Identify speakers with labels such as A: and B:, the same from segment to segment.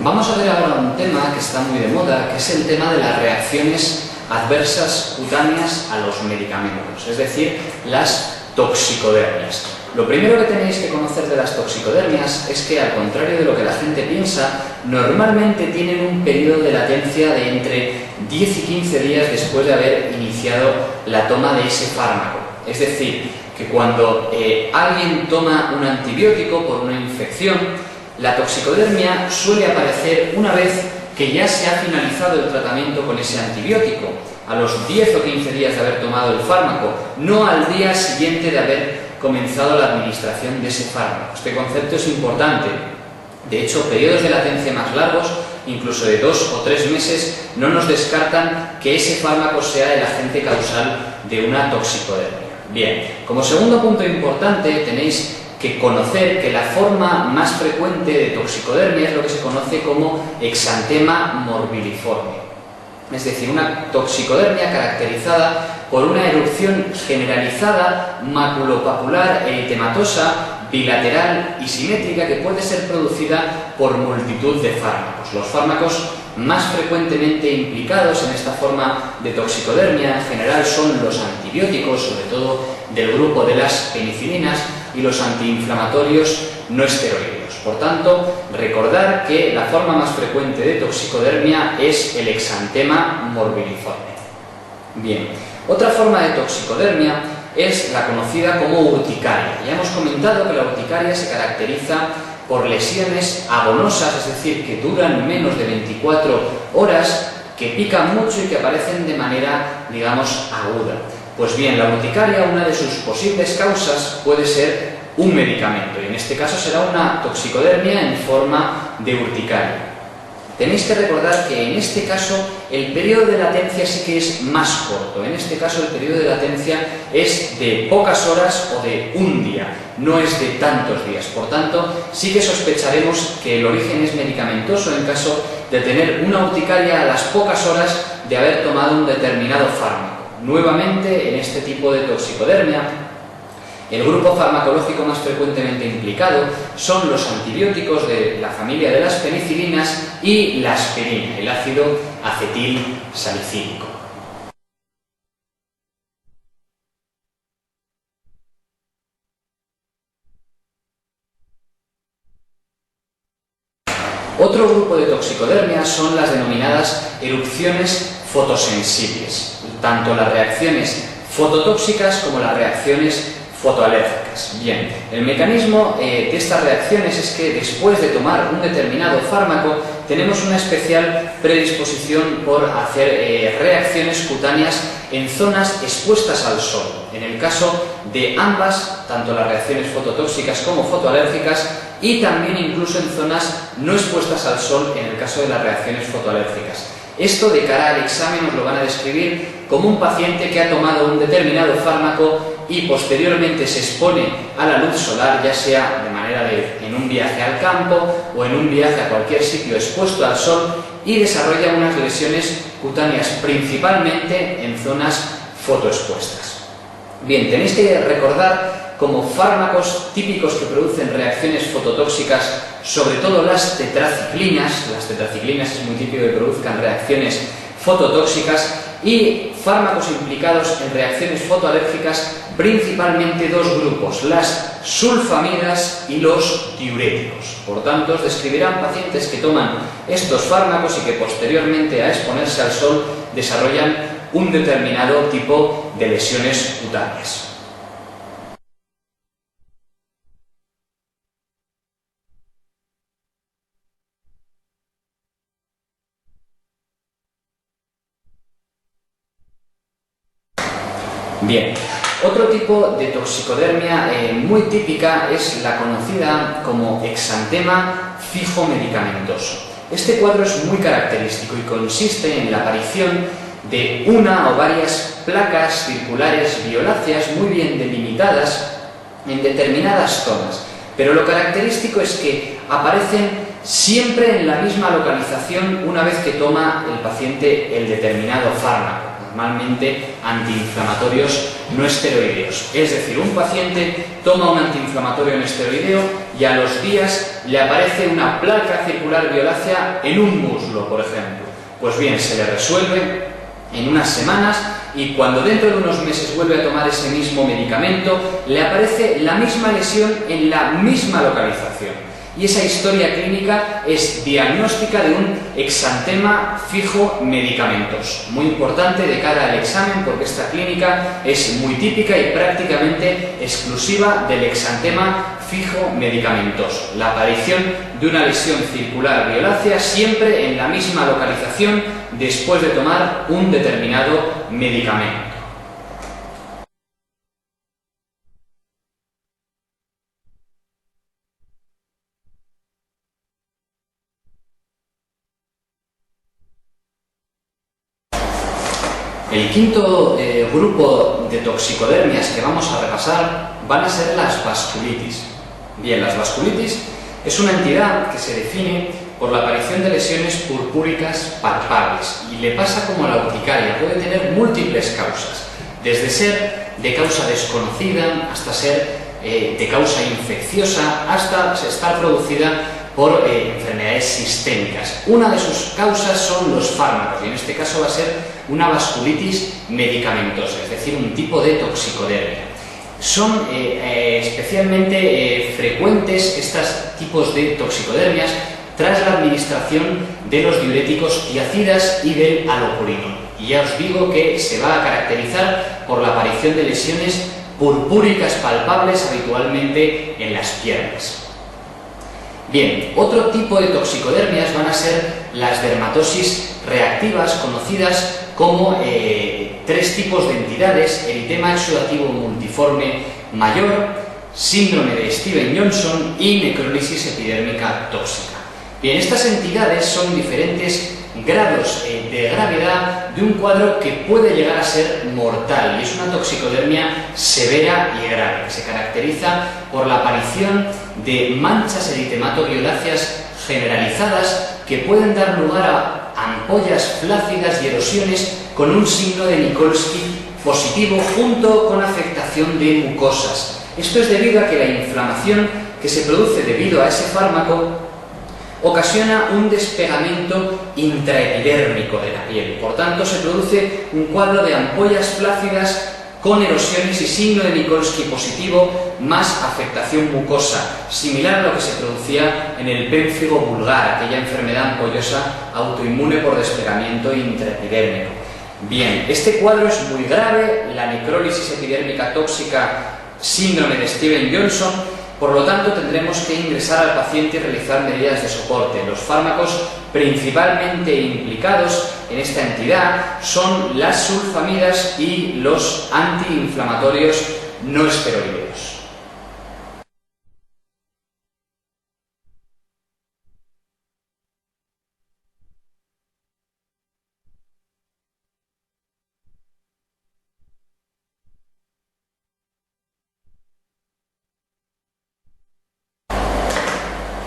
A: Vamos a ver ahora un tema que está muy de moda, que es el tema de las reacciones adversas cutáneas a los medicamentos, es decir, las toxicodermias. Lo primero que tenéis que conocer de las toxicodermias es que, al contrario de lo que la gente piensa, normalmente tienen un periodo de latencia de entre 10 y 15 días después de haber iniciado la toma de ese fármaco. Es decir, que cuando alguien toma un antibiótico por una infección, la toxicodermia suele aparecer una vez que ya se ha finalizado el tratamiento con ese antibiótico, a los 10 o 15 días de haber tomado el fármaco, no al día siguiente de haber comenzado la administración de ese fármaco. Este concepto es importante. De hecho, periodos de latencia más largos, incluso de 2 o 3 meses, no nos descartan que ese fármaco sea el agente causal de una toxicodermia. Bien, como segundo punto importante tenéis que conocer que la forma más frecuente de toxicodermia es lo que se conoce como exantema morbilliforme. Es decir, una toxicodermia caracterizada por una erupción generalizada, maculopapular eritematosa, bilateral y simétrica, que puede ser producida por multitud de fármacos. Los fármacos más frecuentemente implicados en esta forma de toxicodermia en general son los antibióticos, sobre todo del grupo de las penicilinas, y los antiinflamatorios no esteroideos. Por tanto, recordar que la forma más frecuente de toxicodermia es el exantema morbilliforme. Bien, otra forma de toxicodermia es la conocida como urticaria. Ya hemos comentado que la urticaria se caracteriza por lesiones abonosas, es decir, que duran menos de 24 horas, que pican mucho y que aparecen de manera, digamos, aguda. Pues bien, la urticaria, una de sus posibles causas puede ser un medicamento, y en este caso será una toxicodermia en forma de urticaria. Tenéis que recordar que en este caso el periodo de latencia sí que es más corto. En este caso el periodo de latencia es de pocas horas o de un día, no es de tantos días. Por tanto, sí que sospecharemos que el origen es medicamentoso en caso de tener una urticaria a las pocas horas de haber tomado un determinado fármaco. Nuevamente, en este tipo de toxicodermia, el grupo farmacológico más frecuentemente implicado son los antibióticos de la familia de las penicilinas y la aspirina, el ácido acetilsalicílico. Otro grupo de toxicodermias son las denominadas erupciones fotosensibles, tanto las reacciones fototóxicas como las reacciones fotoalérgicas. Bien, el mecanismo de estas reacciones es que después de tomar un determinado fármaco tenemos una especial predisposición por hacer reacciones cutáneas en zonas expuestas al sol. En el caso de ambas, tanto las reacciones fototóxicas como fotoalérgicas, y también incluso en zonas no expuestas al sol en el caso de las reacciones fotoalérgicas. Esto, de cara al examen, os lo van a describir como un paciente que ha tomado un determinado fármaco y posteriormente se expone a la luz solar, ya sea de manera en un viaje al campo o en un viaje a cualquier sitio expuesto al sol, y desarrolla unas lesiones cutáneas principalmente en zonas fotoexpuestas. Bien, tenéis que recordar como fármacos típicos que producen reacciones fototóxicas, sobre todo las tetraciclinas. Las tetraciclinas es muy típico que produzcan reacciones fototóxicas, y fármacos implicados en reacciones fotoalérgicas, principalmente dos grupos, las sulfamidas y los diuréticos. Por tanto, os describirán pacientes que toman estos fármacos y que posteriormente a exponerse al sol desarrollan un determinado tipo de lesiones cutáneas. Bien, otro tipo de toxicodermia muy típica es la conocida como exantema fijo medicamentoso. Este cuadro es muy característico y consiste en la aparición de una o varias placas circulares violáceas muy bien delimitadas en determinadas zonas, pero lo característico es que aparecen siempre en la misma localización una vez que toma el paciente el determinado fármaco. normalmente antiinflamatorios no esteroideos. Es decir, un paciente toma un antiinflamatorio no esteroideo y a los días le aparece una placa circular violácea en un muslo, por ejemplo. Pues bien, se le resuelve en unas semanas y cuando dentro de unos meses vuelve a tomar ese mismo medicamento, le aparece la misma lesión en la misma localización. Y esa historia clínica es diagnóstica de un exantema fijo medicamentoso. Muy importante de cara al examen porque esta clínica es muy típica y prácticamente exclusiva del exantema fijo medicamentoso. La aparición de una lesión circular violácea siempre en la misma localización después de tomar un determinado medicamento. El quinto grupo de toxicodermias que vamos a repasar van a ser las vasculitis. Bien, las vasculitis es una entidad que se define por la aparición de lesiones purpúricas palpables y le pasa como a la urticaria, puede tener múltiples causas, desde ser de causa desconocida hasta ser de causa infecciosa hasta estar producida por enfermedades sistémicas. Una de sus causas son los fármacos y en este caso va a ser una vasculitis medicamentosa, es decir, un tipo de toxicodermia. Son especialmente frecuentes estos tipos de toxicodermias tras la administración de los diuréticos tiacidas y del alopurinol. Y ya os digo que se va a caracterizar por la aparición de lesiones purpúricas palpables habitualmente en las piernas. Bien, otro tipo de toxicodermias van a ser las dermatosis reactivas, conocidas como tres tipos de entidades: eritema exudativo multiforme mayor, síndrome de Stevens-Johnson y necrólisis epidérmica tóxica. Bien, estas entidades son diferentes grados de gravedad de un cuadro que puede llegar a ser mortal y es una toxicodermia severa y grave, que se caracteriza por la aparición de manchas eritemato-violáceas generalizadas que pueden dar lugar a ampollas flácidas y erosiones con un signo de Nikolsky positivo junto con afectación de mucosas. Esto es debido a que la inflamación que se produce debido a ese fármaco ocasiona un despegamento intraepidérmico de la piel. Por tanto, se produce un cuadro de ampollas flácidas con erosiones y signo de Nikolsky positivo más afectación mucosa, similar a lo que se producía en el pénfigo vulgar, aquella enfermedad ampollosa autoinmune por despegamiento intraepidérmico. Bien, este cuadro es muy grave, la necrólisis epidérmica tóxica, síndrome de Stevens-Johnson. Por lo tanto, tendremos que ingresar al paciente y realizar medidas de soporte. Los fármacos principalmente implicados en esta entidad son las sulfamidas y los antiinflamatorios no esteroideos.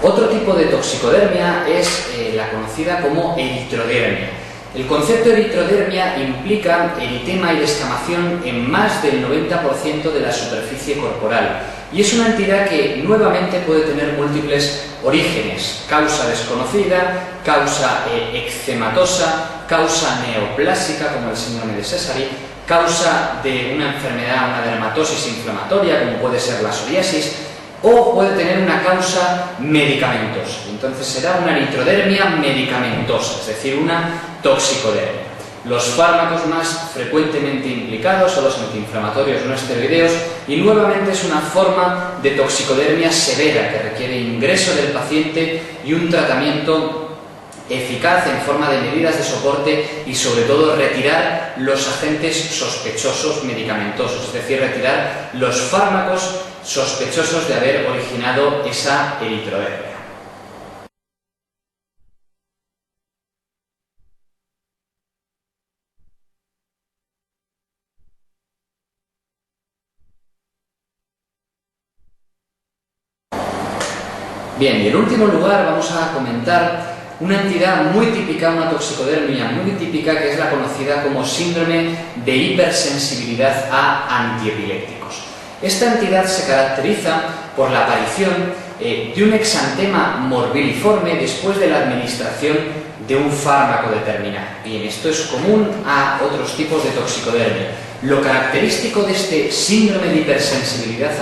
A: Otro tipo de toxicodermia es la conocida como eritrodermia. El concepto de eritrodermia implica eritema y descamación en más del 90% de la superficie corporal y es una entidad que nuevamente puede tener múltiples orígenes: causa desconocida, causa eczematosa, causa neoplásica como el síndrome de Sézary, causa de una enfermedad, una dermatosis inflamatoria como puede ser la psoriasis, o puede tener una causa medicamentosa. Entonces será una eritrodermia medicamentosa, es decir, una toxicodermia. Los fármacos más frecuentemente implicados son los antiinflamatorios no esteroideos y nuevamente es una forma de toxicodermia severa que requiere ingreso del paciente y un tratamiento eficaz en forma de medidas de soporte y sobre todo retirar los agentes sospechosos medicamentosos, es decir, retirar los fármacos sospechosos de haber originado esa eritrodermia. Bien, y en último lugar vamos a comentar una entidad muy típica, una toxicodermia muy típica, que es la conocida como síndrome de hipersensibilidad a antiepilépticos. Esta entidad se caracteriza por la aparición de un exantema morbiliforme después de la administración de un fármaco determinado. Bien, esto es común a otros tipos de toxicodermia. Lo característico de este síndrome de hipersensibilidad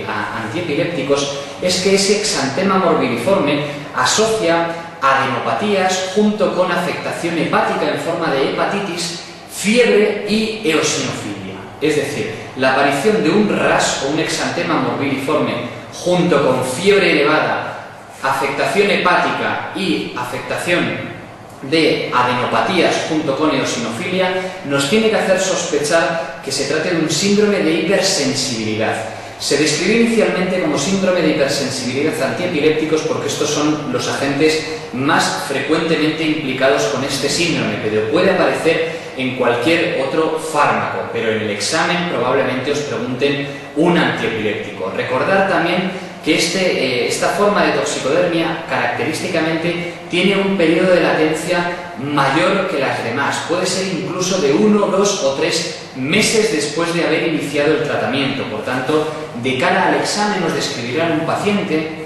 A: a antiepilépticos es que ese exantema morbiliforme asocia adenopatías junto con afectación hepática en forma de hepatitis, fiebre y eosinofilia. Es decir, la aparición de un RAS o un exantema morbiliforme junto con fiebre elevada, afectación hepática y afectación de adenopatías junto con eosinofilia nos tiene que hacer sospechar que se trata de un síndrome de hipersensibilidad. Se describió inicialmente como síndrome de hipersensibilidad a antiepilépticos porque estos son los agentes más frecuentemente implicados con este síndrome, pero puede aparecer en cualquier otro fármaco, pero en el examen probablemente os pregunten un antiepiléptico. Recordar también que esta forma de toxicodermia característicamente tiene un periodo de latencia mayor que las demás. Puede ser incluso de 1, 2 o 3 meses después de haber iniciado el tratamiento. Por tanto, de cara al examen nos describirán un paciente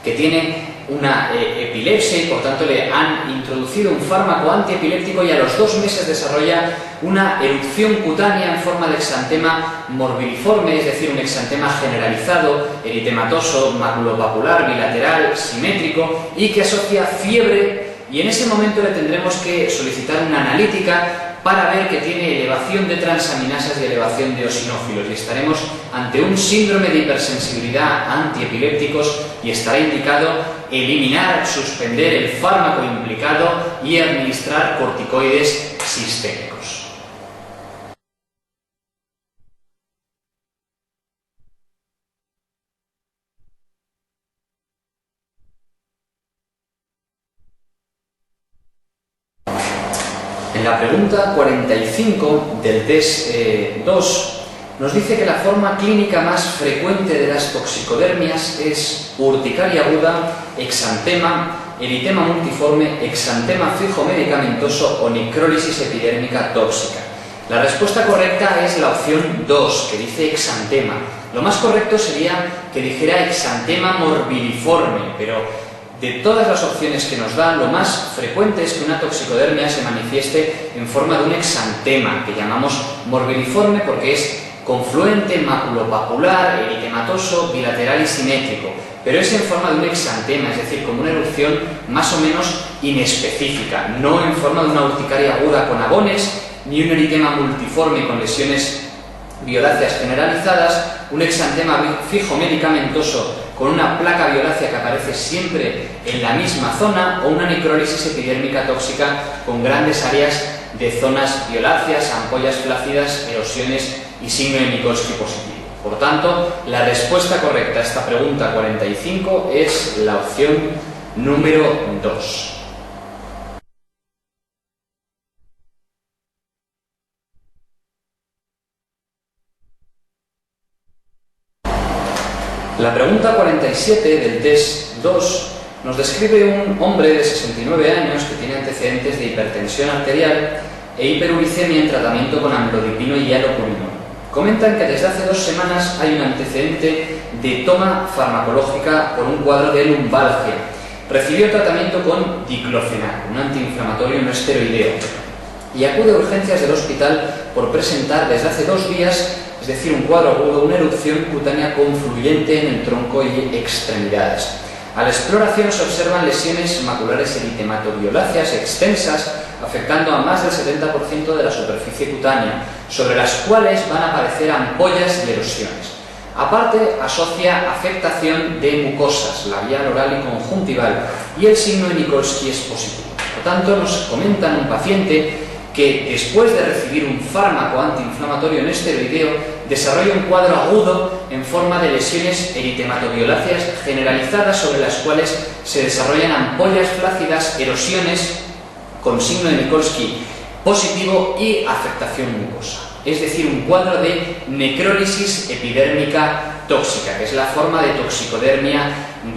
A: que tiene una epilepsia y por tanto le han introducido un fármaco antiepiléptico y a los 2 meses desarrolla una erupción cutánea en forma de exantema morbiliforme, es decir, un exantema generalizado, eritematoso, maculopapular, bilateral, simétrico y que asocia fiebre, y en ese momento le tendremos que solicitar una analítica para ver que tiene elevación de transaminasas y elevación de eosinófilos, y estaremos ante un síndrome de hipersensibilidad a antiepilépticos y estará indicado eliminar, suspender el fármaco implicado y administrar corticoides sistémicos. En la pregunta 45 del test 2 nos dice que la forma clínica más frecuente de las toxicodermias es urticaria aguda, exantema, eritema multiforme, exantema fijo medicamentoso o necrólisis epidérmica tóxica. La respuesta correcta es la opción 2, que dice exantema. Lo más correcto sería que dijera exantema morbiliforme, pero de todas las opciones que nos dan, lo más frecuente es que una toxicodermia se manifieste en forma de un exantema, que llamamos morbiliforme porque es confluente, maculopapular, eritematoso, bilateral y simétrico, pero es en forma de un exantema, es decir, como una erupción más o menos inespecífica, no en forma de una urticaria aguda con abones, ni un eritema multiforme con lesiones violáceas generalizadas, un exantema fijo medicamentoso con una placa violácea que aparece siempre en la misma zona, o una necrólisis epidérmica tóxica con grandes áreas de zonas violáceas, ampollas flácidas, erosiones y signo de Nikolsky positivo. Por tanto, la respuesta correcta a esta pregunta 45 es la opción número 2. La pregunta 47 del test 2 nos describe un hombre de 69 años que tiene antecedentes de hipertensión arterial e hiperuricemia en tratamiento con amlodipino y halopurinol. Comentan que desde hace 2 semanas hay un antecedente de toma farmacológica por un cuadro de lumbalgia. Recibió tratamiento con diclofenac, un antiinflamatorio no esteroideo, y acude a urgencias del hospital por presentar desde hace 2 días, es decir, un cuadro agudo, una erupción cutánea confluyente en el tronco y extremidades. A la exploración se observan lesiones maculares eritematovioláceas extensas, afectando a más del 70% de la superficie cutánea, sobre las cuales van a aparecer ampollas y erosiones. Aparte, asocia afectación de mucosas, labial, oral y conjuntival, y el signo de Nikolsky es positivo. Por tanto, nos comentan un paciente que después de recibir un fármaco antiinflamatorio no esteroideo desarrolla un cuadro agudo en forma de lesiones eritematovioláceas generalizadas sobre las cuales se desarrollan ampollas flácidas, erosiones con signo de Nikolsky positivo y afectación mucosa. Es decir, un cuadro de necrólisis epidérmica tóxica, que es la forma de toxicodermia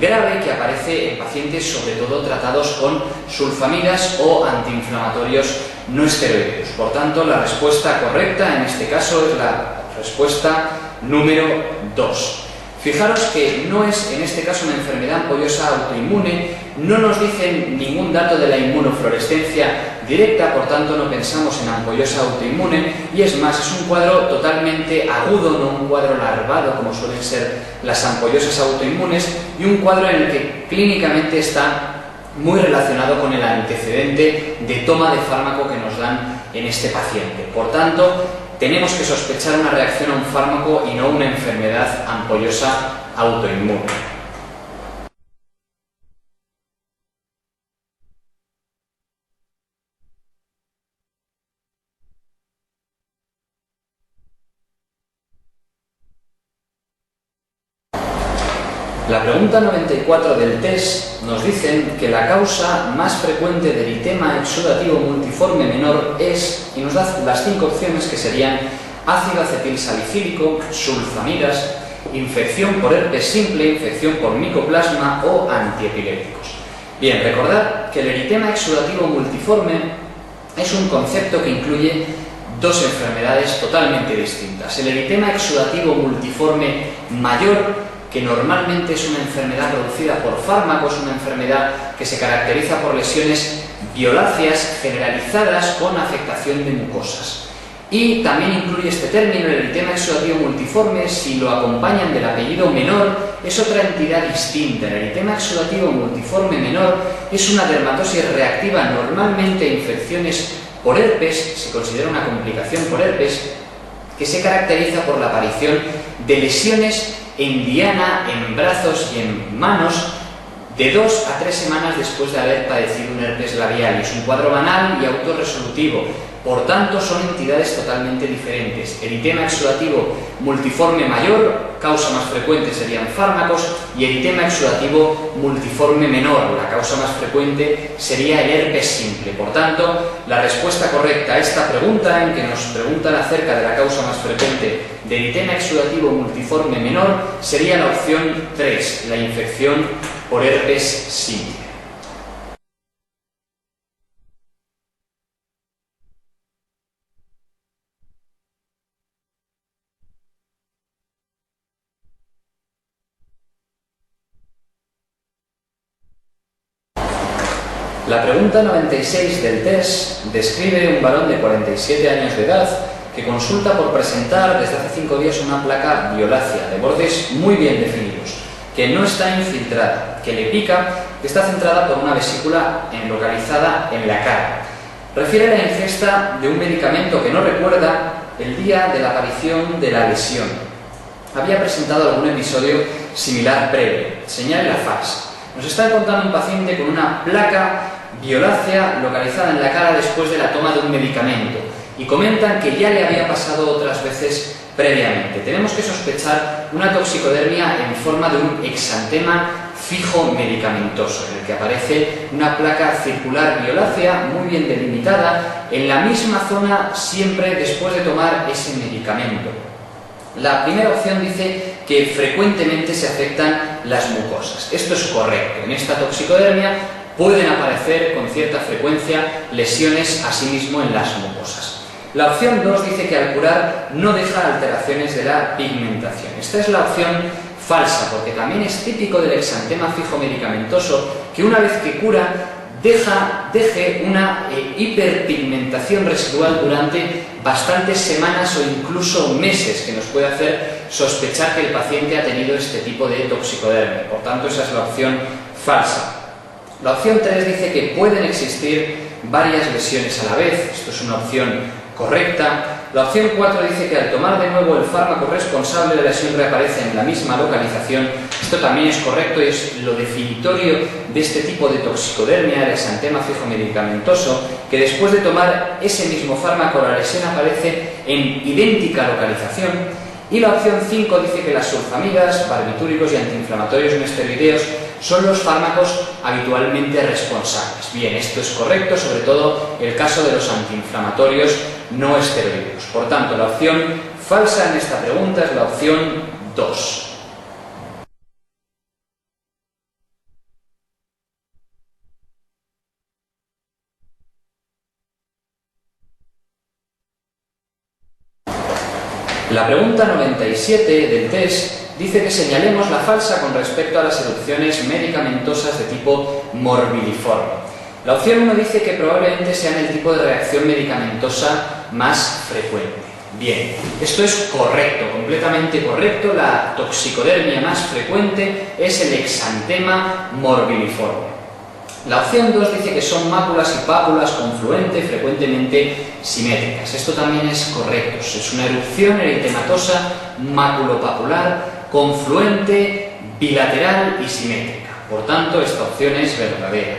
A: grave que aparece en pacientes sobre todo tratados con sulfamidas o antiinflamatorios no esteroideos. Por tanto, la respuesta correcta en este caso es la respuesta número 2. Fijaros que no es en este caso una enfermedad ampollosa autoinmune, no nos dicen ningún dato de la inmunofluorescencia directa, por tanto no pensamos en ampollosa autoinmune, y es más, es un cuadro totalmente agudo, no un cuadro larvado como suelen ser las ampollosas autoinmunes, y un cuadro en el que clínicamente está muy relacionado con el antecedente de toma de fármaco que nos dan en este paciente. Por tanto, tenemos que sospechar una reacción a un fármaco y no una enfermedad ampollosa autoinmune. La pregunta 94 del test nos dice que la causa más frecuente de eritema exudativo multiforme menor es, y nos da las 5 opciones que serían ácido acetilsalicílico, sulfamidas, infección por herpes simple, infección por micoplasma o antiepilépticos. Bien, recordad que el eritema exudativo multiforme es un concepto que incluye dos enfermedades totalmente distintas. El eritema exudativo multiforme mayor, que normalmente es una enfermedad producida por fármacos, una enfermedad que se caracteriza por lesiones violáceas generalizadas con afectación de mucosas. Y también incluye este término, el eritema exudativo multiforme, si lo acompañan del apellido menor, es otra entidad distinta. El eritema exudativo multiforme menor es una dermatosis reactiva, normalmente infecciones por herpes, se considera una complicación por herpes, que se caracteriza por la aparición de lesiones en diana, en brazos y en manos de 2 a 3 semanas después de haber padecido un herpes labial. Es un cuadro banal y autorresolutivo. Por tanto, son entidades totalmente diferentes. Eritema exudativo multiforme mayor, causa más frecuente serían fármacos, y eritema exudativo multiforme menor, la causa más frecuente sería el herpes simple. Por tanto, la respuesta correcta a esta pregunta, en que nos preguntan acerca de la causa más frecuente de eritema exudativo multiforme menor, sería la opción 3, la infección por herpes simple. La pregunta 96 del test describe un varón de 47 años de edad que consulta por presentar desde hace 5 días una placa violácea de bordes muy bien definidos, que no está infiltrada, que le pica, que está centrada por una vesícula localizada en la cara. Refiere a la ingesta de un medicamento que no recuerda el día de la aparición de la lesión. Había presentado algún episodio similar previo. Señale la fase. Nos está contando un paciente con una placa violácea localizada en la cara después de la toma de un medicamento, y comentan que ya le había pasado otras veces previamente. Tenemos que sospechar una toxicodermia en forma de un exantema fijo medicamentoso, en el que aparece una placa circular violácea muy bien delimitada en la misma zona siempre después de tomar ese medicamento. La primera opción dice que frecuentemente se afectan las mucosas. Esto es correcto. En esta toxicodermia pueden aparecer con cierta frecuencia lesiones asimismo en las mucosas. La opción 2 dice que al curar no deja alteraciones de la pigmentación. Esta es la opción falsa, porque también es típico del exantema fijo medicamentoso que una vez que cura deje una hiperpigmentación residual durante bastantes semanas o incluso meses, que nos puede hacer sospechar que el paciente ha tenido este tipo de toxicodermia. Por tanto, esa es la opción falsa. La opción 3 dice que pueden existir varias lesiones a la vez. Esto es una opción correcta. La opción 4 dice que al tomar de nuevo el fármaco responsable, la lesión reaparece en la misma localización. Esto también es correcto y es lo definitorio de este tipo de toxicodermia, el exantema fijo medicamentoso, que después de tomar ese mismo fármaco la lesión aparece en idéntica localización. Y la opción 5 dice que las sulfamidas, barbitúricos y antiinflamatorios no esteroideos son los fármacos habitualmente responsables. Bien, esto es correcto, sobre todo el caso de los antiinflamatorios no esteroideos. Por tanto, la opción falsa en esta pregunta es la opción 2. La pregunta 97 del test dice que señalemos la falsa con respecto a las erupciones medicamentosas de tipo morbilliforme. La opción 1 dice que probablemente sean el tipo de reacción medicamentosa más frecuente. Bien, esto es correcto, completamente correcto. La toxicodermia más frecuente es el exantema morbilliforme. La opción 2 dice que son máculas y pápulas confluentes, frecuentemente simétricas. Esto también es correcto. Es una erupción eritematosa maculopapular, confluente, bilateral y simétrica. Por tanto, esta opción es verdadera.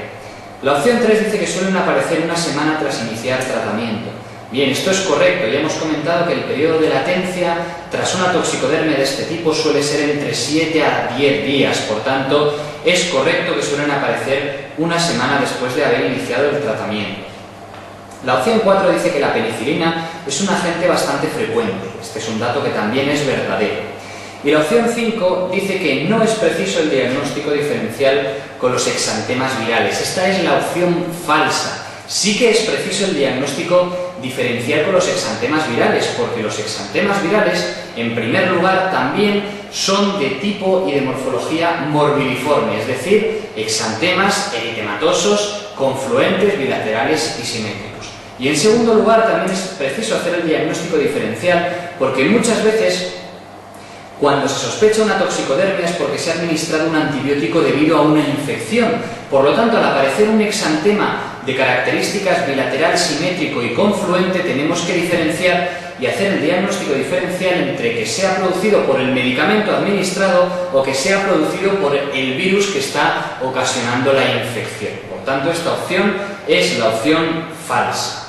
A: La opción 3 dice que suelen aparecer una semana tras iniciar tratamiento. Bien, esto es correcto. Ya hemos comentado que el periodo de latencia tras una toxicodermia de este tipo suele ser entre 7 a 10 días. Por tanto, es correcto que suelen aparecer una semana después de haber iniciado el tratamiento. La opción 4 dice que la penicilina es un agente bastante frecuente. Este es un dato que también es verdadero. Y la opción 5 dice que no es preciso el diagnóstico diferencial con los exantemas virales. Esta es la opción falsa. Sí que es preciso el diagnóstico diferencial con los exantemas virales, porque los exantemas virales, en primer lugar, también son de tipo y de morfología morbilliforme, es decir, exantemas eritematosos, confluentes, bilaterales y simétricos. Y en segundo lugar, también es preciso hacer el diagnóstico diferencial, porque muchas veces, cuando se sospecha una toxicodermia es porque se ha administrado un antibiótico debido a una infección. Por lo tanto, al aparecer un exantema de características bilateral, simétrico y confluente, tenemos que diferenciar y hacer el diagnóstico diferencial entre que sea producido por el medicamento administrado o que sea producido por el virus que está ocasionando la infección. Por tanto, esta opción es la opción falsa.